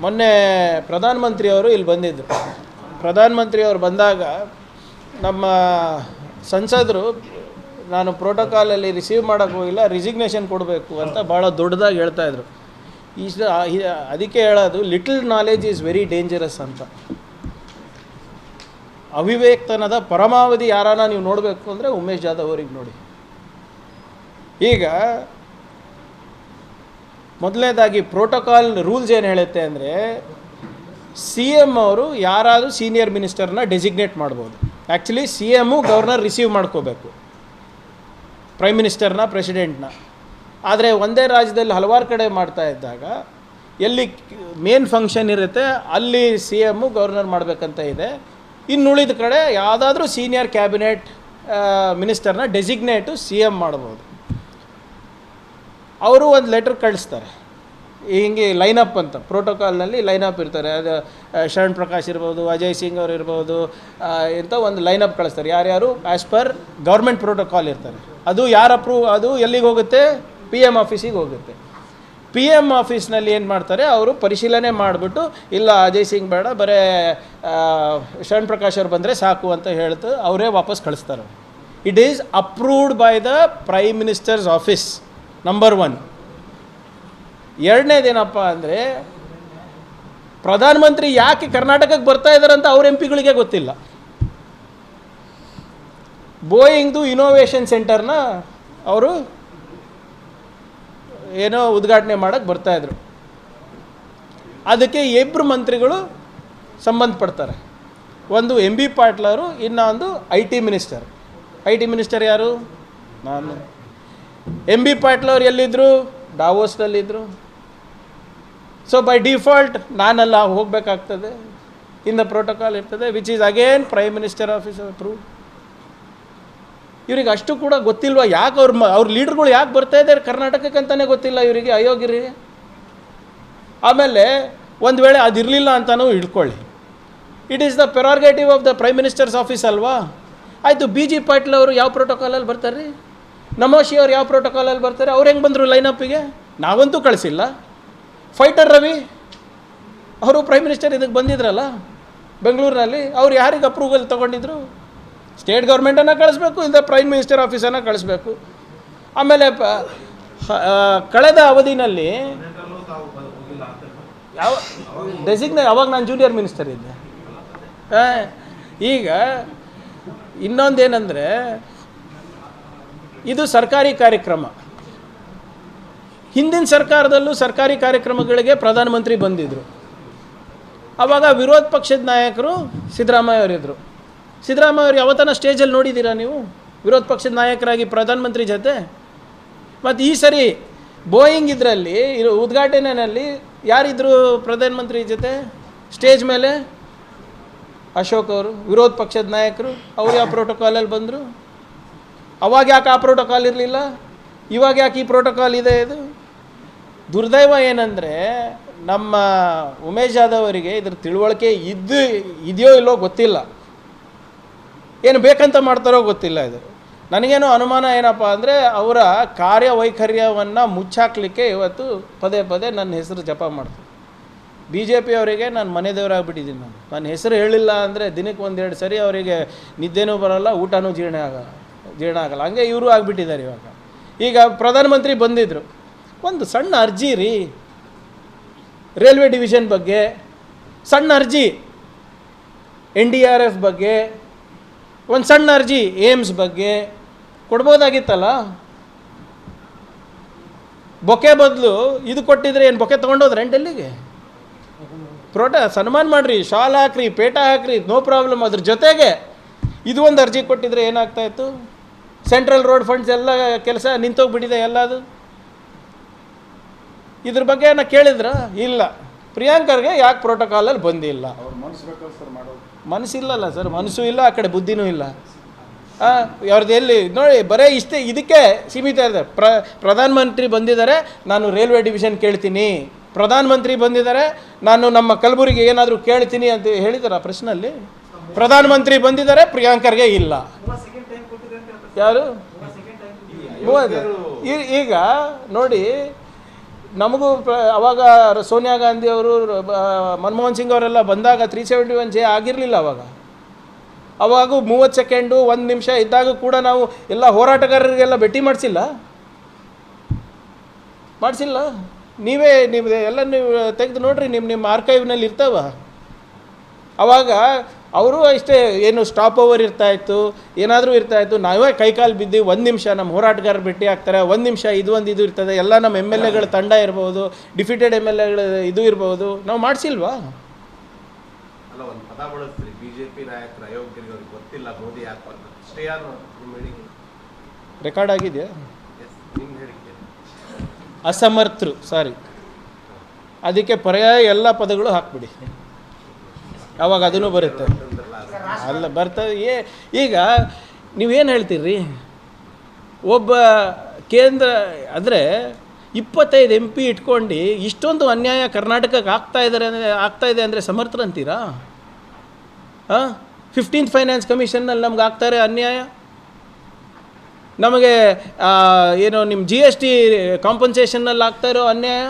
ಮೊನ್ನೆ ಪ್ರಧಾನಮಂತ್ರಿಯವರು ಇಲ್ಲಿ ಬಂದಿದ್ದರು. ಪ್ರಧಾನಮಂತ್ರಿಯವರು ಬಂದಾಗ ನಮ್ಮ ಸಂಸದರು ನಾನು ಪ್ರೋಟೋಕಾಲಲ್ಲಿ ರಿಸೀವ್ ಮಾಡೋಕ್ಕೆ ಹೋಗಿಲ್ಲ, ರಿಸಿಗ್ನೇಷನ್ ಕೊಡಬೇಕು ಅಂತ ಭಾಳ ದೊಡ್ಡದಾಗಿ ಹೇಳ್ತಾಯಿದ್ರು. ಅದಕ್ಕೆ ಹೇಳೋದು little knowledge is very dangerous ಅಂತ. ಅವಿವೇಕ್ತನದ ಪರಮಾವಧಿ ಯಾರನ್ನ ನೀವು ನೋಡಬೇಕು ಅಂದರೆ ಉಮೇಶ್ ಜಾಧವ್ ಅವ್ರಿಗೆ ನೋಡಿ. ಈಗ ಮೊದಲನೇದಾಗಿ ಪ್ರೋಟೋಕಾಲ್ ರೂಲ್ಸ್ ಏನು ಹೇಳುತ್ತೆ ಅಂದರೆ ಸಿ ಎಮ್ ಅವರು ಯಾರಾದರೂ ಸೀನಿಯರ್ ಮಿನಿಸ್ಟರ್ನ ಡೆಸಿಗ್ನೇಟ್ ಮಾಡ್ಬೋದು. Actually C M governor receive ಮಾಡ್ಕೋಬೇಕು ಪ್ರೈಮ್ ಮಿನಿಸ್ಟರ್ನ, ಪ್ರೆಸಿಡೆಂಟ್ನ. ಆದರೆ ಒಂದೇ ರಾಜ್ಯದಲ್ಲಿ ಹಲವಾರು ಕಡೆ ಮಾಡ್ತಾ ಇದ್ದಾಗ ಎಲ್ಲಿ ಮೇನ್ ಫಂಕ್ಷನ್ ಇರುತ್ತೆ ಅಲ್ಲಿ ಸಿ ಎಮ್ಮು ಗವರ್ನರ್ ಮಾಡಬೇಕಂತ ಇದೆ. ಇನ್ನುಳಿದ ಕಡೆ ಯಾವುದಾದ್ರೂ ಸೀನಿಯರ್ ಕ್ಯಾಬಿನೆಟ್ ಮಿನಿಸ್ಟರ್ನ ಡೆಸಿಗ್ನೇಟು ಸಿ ಎಮ್ ಮಾಡ್ಬೋದು. ಅವರು ಒಂದು ಲೆಟ್ರ್ ಕಳಿಸ್ತಾರೆ, ಹಿಂಗೆ ಲೈನಪ್ ಅಂತ ಪ್ರೋಟೋಕಾಲ್ನಲ್ಲಿ ಲೈನಪ್ ಇರ್ತಾರೆ. ಅದು ಶರಣ್ ಪ್ರಕಾಶ್ ಇರ್ಬೋದು, ಅಜಯ್ ಸಿಂಗ್ ಅವರು ಇರ್ಬೋದು, ಇಂಥ ಒಂದು ಲೈನಪ್ ಕಳಿಸ್ತಾರೆ. ಯಾರ್ಯಾರು ಆ್ಯಸ್ ಪರ್ ಗೌರ್ಮೆಂಟ್ ಪ್ರೋಟೋಕಾಲ್ ಇರ್ತಾರೆ. ಅದು ಯಾರು ಅದು ಎಲ್ಲಿಗೆ ಹೋಗುತ್ತೆ? ಪಿ ಎಮ್ ಆಫೀಸಿಗೆ ಹೋಗುತ್ತೆ. ಪಿ ಎಮ್ ಆಫೀಸ್ನಲ್ಲಿ ಏನು ಮಾಡ್ತಾರೆ, ಅವರು ಪರಿಶೀಲನೆ ಮಾಡಿಬಿಟ್ಟು ಇಲ್ಲ ಅಜಯ್ ಸಿಂಗ್ ಬೇಡ, ಬರೀ ಶರಣ್ ಪ್ರಕಾಶ್ ಅವ್ರು ಬಂದರೆ ಸಾಕು ಅಂತ ಹೇಳ್ತು ಅವರೇ ವಾಪಸ್ ಕಳಿಸ್ತಾರೆ. It is approved by the prime minister's office, number 1. ಎರಡನೇದೇನಪ್ಪ ಅಂದರೆ ಪ್ರಧಾನಮಂತ್ರಿ ಯಾಕೆ ಕರ್ನಾಟಕಕ್ಕೆ ಬರ್ತಾ ಇದ್ದಾರಂತ ಅವ್ರ ಎಂ ಪಿಗಳಿಗೆ ಗೊತ್ತಿಲ್ಲ. ಬೋಯಿಂಗ್ದು ಇನೋವೇಷನ್ ಸೆಂಟರ್ನ ಅವರು ಏನೋ ಉದ್ಘಾಟನೆ ಮಾಡೋಕ್ಕೆ ಬರ್ತಾಯಿದ್ರು. ಅದಕ್ಕೆ ಇಬ್ಬರು ಮಂತ್ರಿಗಳು ಸಂಬಂಧಪಡ್ತಾರೆ. ಒಂದು ಎಂ ಬಿ ಪಾಟ್ಲರು, ಇನ್ನೊಂದು I T minister. I T minister ಯಾರು? ನಾನು. ಎಂ ಬಿ ಪಾಟ್ಲವ್ರು ಎಲ್ಲಿದ್ದರು? ಡಾವೋಸ್ನಲ್ಲಿದ್ದರು. ಸೊ ಬೈ ಡಿಫಾಲ್ಟ್ ನಾನೆಲ್ಲ ಹೋಗಬೇಕಾಗ್ತದೆ. ಇನ್ ದ ಪ್ರೋಟೋಕಾಲ್ ಇರ್ತದೆ, which is again prime minister office approve. ಇವ್ರಿಗೆ ಅಷ್ಟು ಕೂಡ ಗೊತ್ತಿಲ್ವ? ಯಾಕೆ ಅವ್ರ ಲೀಡರ್ಗಳು ಯಾಕೆ ಬರ್ತಾ ಇದ್ದಾರೆ ಕರ್ನಾಟಕಕ್ಕೆ ಅಂತಲೇ ಗೊತ್ತಿಲ್ಲ ಇವರಿಗೆ, ಅಯೋಗ್ಯರಿಗೆ. ಆಮೇಲೆ ಒಂದು ವೇಳೆ ಅದಿರಲಿಲ್ಲ ಅಂತಲೂ ಇಟ್ಕೊಳ್ಳಿ, it is the prerogative of the prime minister's office ಅಲ್ವಾ? ಆಯಿತು, ಬಿ ಜಿ ಪಾಟೀಲ್ ಅವರು ಯಾವ ಪ್ರೋಟೋಕಾಲಲ್ಲಿ ಬರ್ತಾರೆ ರೀ? ನಮೋಶಿ ಅವ್ರು ಯಾವ ಪ್ರೋಟೋಕಾಲಲ್ಲಿ ಬರ್ತಾರೆ? ಅವ್ರು ಹೆಂಗೆ ಬಂದರು ಲೈನಪ್ಪಿಗೆ? ನಾವಂತೂ ಕಳಿಸಿಲ್ಲ. ಫೈಟರ್ ರವಿ ಅವರು ಪ್ರೈಮ್ ಮಿನಿಸ್ಟರ್ ಇದಕ್ಕೆ ಬಂದಿದ್ರಲ್ಲ ಬೆಂಗಳೂರಿನಲ್ಲಿ, ಅವ್ರು ಯಾರಿಗೆ ಅಪ್ರೂವಲ್ ತೊಗೊಂಡಿದ್ರು? ಸ್ಟೇಟ್ ಗೌರ್ಮೆಂಟನ್ನು ಕಳಿಸ್ಬೇಕು, ಇಲ್ಲ ಪ್ರೈಮ್ ಮಿನಿಸ್ಟರ್ ಆಫೀಸನ್ನು ಕಳಿಸ್ಬೇಕು. ಆಮೇಲೆ ಕಳೆದ ಅವಧಿನಲ್ಲಿ ಯಾವ ಅವಾಗ ನಾನು ಜೂನಿಯರ್ ಮಿನಿಸ್ಟರ್ ಇದ್ದೆ. ಈಗ ಇನ್ನೊಂದೇನೆಂದರೆ ಇದು ಸರ್ಕಾರಿ ಕಾರ್ಯಕ್ರಮ. ಹಿಂದಿನ ಸರ್ಕಾರದಲ್ಲೂ ಸರ್ಕಾರಿ ಕಾರ್ಯಕ್ರಮಗಳಿಗೆ ಪ್ರಧಾನಮಂತ್ರಿ ಬಂದಿದ್ದರು. ಆವಾಗ ವಿರೋಧ ಪಕ್ಷದ ನಾಯಕರು ಸಿದ್ದರಾಮಯ್ಯ ಅವರಿದ್ದರು. ಸಿದ್ದರಾಮಯ್ಯ ಅವರು ಯಾವತ್ತನ ಸ್ಟೇಜಲ್ಲಿ ನೋಡಿದ್ದೀರಾ ನೀವು ವಿರೋಧ ಪಕ್ಷದ ನಾಯಕರಾಗಿ ಪ್ರಧಾನಮಂತ್ರಿ ಜೊತೆ? ಮತ್ತು ಈ ಸರಿ ಬೋಯಿಂಗ್ ಇದರಲ್ಲಿ ಉದ್ಘಾಟನೆಯಲ್ಲಿ ಯಾರಿದ್ರು ಪ್ರಧಾನಮಂತ್ರಿ ಜೊತೆ ಸ್ಟೇಜ್ ಮೇಲೆ? ಅಶೋಕ್ ಅವರು, ವಿರೋಧ ಪಕ್ಷದ ನಾಯಕರು. ಅವ್ರು ಯಾವ ಪ್ರೋಟೋಕಾಲಲ್ಲಿ ಬಂದರು? ಅವಾಗ ಯಾಕೆ ಆ ಪ್ರೋಟೋಕಾಲ್ ಇರಲಿಲ್ಲ? ಇವಾಗ ಯಾಕೆ ಈ ಪ್ರೋಟೋಕಾಲ್ ಇದೆ? ಇದು ದುರ್ದೈವ ಏನಂದರೆ ನಮ್ಮ ಉಮೇಶ್ ಜಾಧವ್ ಅವರಿಗೆ ಇದ್ರ ತಿಳುವಳಿಕೆ ಇದೆಯೋ ಇಲ್ಲೋ ಗೊತ್ತಿಲ್ಲ, ಏನು ಬೇಕಂತ ಮಾಡ್ತಾರೋ ಗೊತ್ತಿಲ್ಲ. ಇದು ನನಗೇನೋ ಅನುಮಾನ ಏನಪ್ಪ ಅಂದರೆ ಅವರ ಕಾರ್ಯವೈಖರ್ಯವನ್ನು ಮುಚ್ಚಾಕಲಿಕ್ಕೆ ಇವತ್ತು ಪದೇ ಪದೇ ನನ್ನ ಹೆಸರು ಜಪ ಮಾಡ್ತೀನಿ. ಬಿ ಜೆ ಪಿ ಅವರಿಗೆ ನಾನು ಮನೆ ದೇವರಾಗ್ಬಿಟ್ಟಿದ್ದೀನಿ. ನನ್ನ ಹೆಸರು ಹೇಳಿಲ್ಲ ಅಂದರೆ ದಿನಕ್ಕೆ 1-2 ಸರಿ ಅವರಿಗೆ ನಿದ್ದೆನೂ ಬರೋಲ್ಲ, ಊಟನೂ ಜೀರ್ಣ ಆಗಲ್ಲ. ಹಂಗೆ ಇವರು ಆಗಿಬಿಟ್ಟಿದ್ದಾರೆ ಇವಾಗ. ಈಗ ಪ್ರಧಾನಮಂತ್ರಿ ಬಂದಿದ್ದರು, ಒಂದು ಸಣ್ಣ ಅರ್ಜಿ ರೀ ರೈಲ್ವೆ ಡಿವಿಷನ್ ಬಗ್ಗೆ, ಸಣ್ಣ ಅರ್ಜಿ NDRF ಬಗ್ಗೆ, ಒಂದು ಸಣ್ಣ ಅರ್ಜಿ ಏಮ್ಸ್ ಬಗ್ಗೆ ಕೊಡ್ಬೋದಾಗಿತ್ತಲ್ಲ. ಬೊಕ್ಕೆ ಬದಲು ಇದು ಕೊಟ್ಟಿದ್ರೆ ಏನು ಬೊಕ್ಕೆ ತೊಗೊಂಡೋದ್ರೆ ಡೆಲ್ಲಿಗೆ? ಸನ್ಮಾನ ಮಾಡಿರಿ, ಶಾಲ್ ಹಾಕ್ರಿ, ಪೇಟ ಹಾಕ್ರಿ, ನೋ ಪ್ರಾಬ್ಲಮ್. ಅದ್ರ ಜೊತೆಗೆ ಇದು ಒಂದು ಅರ್ಜಿ ಕೊಟ್ಟಿದ್ರೆ ಏನಾಗ್ತಾಯಿತ್ತು? ಸೆಂಟ್ರಲ್ ರೋಡ್ ಫಂಡ್ಸ್ ಎಲ್ಲ ಕೆಲಸ ನಿಂತೋಗ್ಬಿಟ್ಟಿದೆ ಎಲ್ಲದು. ಇದ್ರ ಬಗ್ಗೆ ಏನೋ ಕೇಳಿದ್ರ? ಇಲ್ಲ. ಪ್ರಿಯಾಂಕರ್ಗೆ ಯಾಕೆ ಪ್ರೋಟೋಕಾಲಲ್ಲಿ ಬಂದಿಲ್ಲ? ಮನಸ್ಸಿಲ್ಲಲ್ಲ ಸರ್, ಮನಸ್ಸು ಇಲ್ಲ, ಆ ಕಡೆ ಬುದ್ಧಿನೂ ಇಲ್ಲ. ಅವ್ರದ್ದು ಎಲ್ಲಿ ನೋಡಿ, ಬರೀ ಇದಕ್ಕೆ ಸೀಮಿತ ಇದೆ. ಪ್ರಧಾನಮಂತ್ರಿ ಬಂದಿದ್ದಾರೆ, ನಾನು ರೈಲ್ವೆ ಡಿವಿಷನ್ ಕೇಳ್ತೀನಿ. ಪ್ರಧಾನಮಂತ್ರಿ ಬಂದಿದ್ದಾರೆ, ನಾನು ನಮ್ಮ ಕಲಬುರಗಿ ಏನಾದರೂ ಕೇಳ್ತೀನಿ ಅಂತ ಹೇಳಿದಾರ ಪ್ರಶ್ನಲ್ಲಿ? ಪ್ರಧಾನಮಂತ್ರಿ ಬಂದಿದ್ದಾರೆ, ಪ್ರಿಯಾಂಕರ್ಗೆ ಇಲ್ಲ. ಯಾರು? ಈಗ ನೋಡಿ, ನಮಗೂ ಅವಾಗ ಸೋನಿಯಾ ಗಾಂಧಿ ಅವರು ಮನಮೋಹನ್ ಸಿಂಗ್ ಅವರೆಲ್ಲ ಬಂದಾಗ 371J ಆಗಿರಲಿಲ್ಲ ಅವಾಗೂ 30 ಸೆಕೆಂಡು 1 ನಿಮಿಷ ಇದ್ದಾಗ ಕೂಡ ನಾವು ಎಲ್ಲ ಹೋರಾಟಗಾರರಿಗೆಲ್ಲ ಭೇಟಿ ಮಾಡಿಸಿಲ್ಲ. ನೀವು ಎಲ್ಲ ನೀವು ತೆಗೆದು ನೋಡ್ರಿ, ನಿಮ್ಮ ಆರ್ಕೈವ್ನಲ್ಲಿ ಇರ್ತಾವ. ಆವಾಗ ಅವರು ಅಷ್ಟೇ ಏನು ಸ್ಟಾಪ್ ಓವರ್ ಇರ್ತಾಯಿತ್ತು, ಏನಾದರೂ ಇರ್ತಾಯಿತ್ತು, ನಾವೇ ಕೈಕಾಲು ಬಿದ್ದು 1 ನಿಮಿಷ ನಮ್ಮ ಹೋರಾಟಗಾರರು ಭೇಟಿ ಆಗ್ತಾರೆ, 1 ನಿಮಿಷ ಇದು ಇರ್ತದೆ, ಎಲ್ಲ ನಮ್ಮ MLAಗಳ ತಂಡ ಇರ್ಬೋದು, ಡಿಫಿಟೆಡ್ MLAಗಳ ಇದು ಇರ್ಬೋದು, ನಾವು ಮಾಡಿಸಿಲ್ವಾ? ಅಲ್ಲ, ಒಂದು ಪದ ಬಳಸ್ತೀರಿ, BJP ನಾಯಕರು ಅಯೋಗ್ಯರಿಗೆ ಅವ್ರಿಗೆ ಗೊತ್ತಿಲ್ಲ ಮೋದಿ ಯಾಕೆ ಅಂತ, ಅಷ್ಟೇ ಯಾರು ನಿಮ್ಮ ಹೇಳಿಕೆ ರೆಕಾರ್ಡ್ ಆಗಿದೆಯಾ? ನಿಮ್ಮ ಹೇಳಿಕೆ ಅಸಮರ್ಥರು, ಸಾರಿ, ಅದಕ್ಕೆ ಪರ್ಯಾಯ ಎಲ್ಲ ಪದಗಳು ಹಾಕ್ಬಿಡಿ, ಆವಾಗ ಅದೂ ಬರುತ್ತೆ. ಅಲ್ಲ ಬರ್ತದೆ. ಈಗ ನೀವೇನು ಹೇಳ್ತೀರಿ? ಒಬ್ಬ ಕೇಂದ್ರ ಅಂದರೆ 25 MP ಇಟ್ಕೊಂಡು ಇಷ್ಟೊಂದು ಅನ್ಯಾಯ ಕರ್ನಾಟಕಕ್ಕೆ ಆಗ್ತಾ ಇದೆ ಅಂದರೆ ಸಮರ್ಥರಂತೀರಾ? 15th ಫೈನಾನ್ಸ್ ಕಮಿಷನ್ನಲ್ಲಿ ನಮ್ಗೆ ಆಗ್ತಾರೆ ಅನ್ಯಾಯ, ನಮಗೆ ಏನು ನಿಮ್ಮ GST ಕಾಂಪನ್ಸೇಷನ್ನಲ್ಲಿ ಆಗ್ತಾ ಇರೋ ಅನ್ಯಾಯ,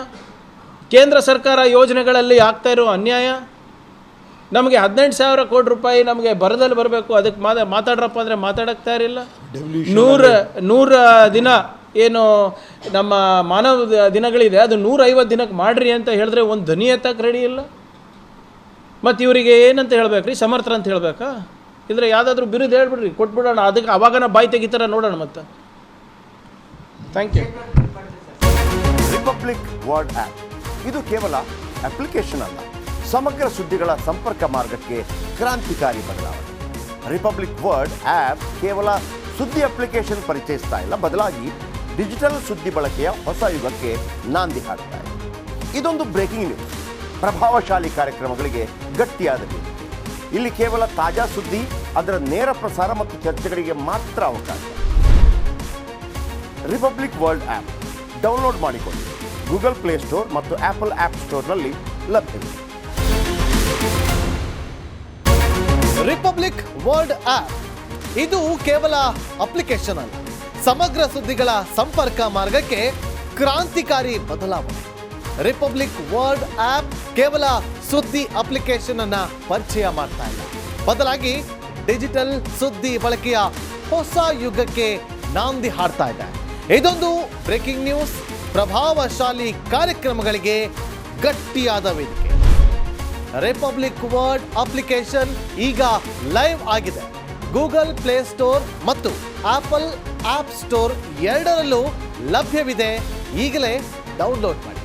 ಕೇಂದ್ರ ಸರ್ಕಾರ ಯೋಜನೆಗಳಲ್ಲಿ ಆಗ್ತಾ ಇರೋ ಅನ್ಯಾಯ, ನಮಗೆ 18,000 ಕೋಟಿ ರೂಪಾಯಿ ನಮಗೆ ಬರದಲ್ಲಿ ಬರಬೇಕು, ಅದಕ್ಕೆ ಮಾತಾಡ್ರಪ್ಪ ಅಂದರೆ ಮಾತಾಡೋಕ್ಕೆ ತಯಾರಿಲ್ಲ. 100 ದಿನ ಏನು ನಮ್ಮ ಮಾನವ ದಿನಗಳಿದೆ, ಅದು 150 ದಿನಕ್ಕೆ ಮಾಡಿರಿ ಅಂತ ಹೇಳಿದ್ರೆ ಒಂದು ಧ್ವನಿ ಎತ್ತಕ್ಕೆ ರೆಡಿ ಇಲ್ಲ. ಮತ್ತು ಇವರಿಗೆ ಏನಂತ ಹೇಳ್ಬೇಕು ರೀ? ಸಮರ್ಥರ ಅಂತ ಹೇಳಬೇಕಾ? ಇಲ್ಲದ್ರೆ ಯಾವುದಾದ್ರೂ ಬಿರುದು ಹೇಳ್ಬಿಡ್ರಿ, ಕೊಟ್ಬಿಡೋಣ, ಅದಕ್ಕೆ ಅವಾಗನ ಬಾಯಿ ತೆಗಿತಾರ ನೋಡೋಣ. ಮತ್ತು thank you. Republic world app ಇದು ಕೇವಲ ಅಪ್ಲಿಕೇಶನ್ ಅಲ್ಲ, ಸಮಗ್ರ ಸುದ್ದಿಗಳ ಸಂಪರ್ಕ ಮಾರ್ಗಕ್ಕೆ ಕ್ರಾಂತಿಕಾರಿ ಬದಲಾವಣೆ. ರಿಪಬ್ಲಿಕ್ ವರ್ಡ್ ಆ್ಯಪ್ ಕೇವಲ ಸುದ್ದಿ ಅಪ್ಲಿಕೇಶನ್ ಪರಿಚಯಿಸ್ತಾ ಇಲ್ಲ, ಬದಲಾಗಿ ಡಿಜಿಟಲ್ ಸುದ್ದಿ ಬಳಕೆಯ ಹೊಸ ಯುಗಕ್ಕೆ ನಾಂದಿ ಹಾಡ್ತಾ ಇದೆ. ಇದೊಂದು ಬ್ರೇಕಿಂಗ್ ನ್ಯೂಸ್, ಪ್ರಭಾವಶಾಲಿ ಕಾರ್ಯಕ್ರಮಗಳಿಗೆ ಗಟ್ಟಿಯಾದ ವೇದಿಕೆ. ಇಲ್ಲಿ ಕೇವಲ ತಾಜಾ ಸುದ್ದಿ, ಅದರ ನೇರ ಪ್ರಸಾರ ಮತ್ತು ಚರ್ಚೆಗಳಿಗೆ ಮಾತ್ರ ಅವಕಾಶ. ರಿಪಬ್ಲಿಕ್ ವರ್ಲ್ಡ್ ಆ್ಯಪ್ ಡೌನ್ಲೋಡ್ ಮಾಡಿಕೊಳ್ಳಿ. ಗೂಗಲ್ ಪ್ಲೇಸ್ಟೋರ್ ಮತ್ತು ಆಪಲ್ ಆ್ಯಪ್ ಸ್ಟೋರ್ನಲ್ಲಿ ಲಭ್ಯವಿದೆ. ರಿಪಬ್ಲಿಕ್ ವರ್ಲ್ಡ್ ಆ್ಯಪ್ ಇದು ಕೇವಲ ಅಪ್ಲಿಕೇಶನ್ ಅಲ್ಲ, ಸಮಗ್ರ ಸುದ್ದಿಗಳ ಸಂಪರ್ಕ ಮಾರ್ಗಕ್ಕೆ ಕ್ರಾಂತಿಕಾರಿ ಬದಲಾವಣೆ. ರಿಪಬ್ಲಿಕ್ ವರ್ಲ್ಡ್ ಆ್ಯಪ್ ಕೇವಲ ಸುದ್ದಿ ಅಪ್ಲಿಕೇಶನ್ ಅನ್ನ ಪರಿಚಯ ಮಾಡ್ತಾ ಇಲ್ಲ, ಬದಲಾಗಿ ಡಿಜಿಟಲ್ ಸುದ್ದಿ ಬಳಕೆಯ ಹೊಸ ಯುಗಕ್ಕೆ ನಾಂದಿ ಹಾಡ್ತಾ ಇದೆ. ಇದೊಂದು ಬ್ರೇಕಿಂಗ್ ನ್ಯೂಸ್, ಪ್ರಭಾವಶಾಲಿ ಕಾರ್ಯಕ್ರಮಗಳಿಗೆ ಗಟ್ಟಿಯಾದ ವೇದಿಕೆ. ರಿಪಬ್ಲಿಕ್ ವರ್ಲ್ಡ್ ಅಪ್ಲಿಕೇಶನ್ ಈಗ ಲೈವ್ ಆಗಿದೆ. ಗೂಗಲ್ ಪ್ಲೇಸ್ಟೋರ್ ಮತ್ತು ಆಪಲ್ ಆಪ್ ಸ್ಟೋರ್ ಎರಡರಲ್ಲೂ ಲಭ್ಯವಿದೆ. ಈಗಲೇ ಡೌನ್ಲೋಡ್ ಮಾಡಿ.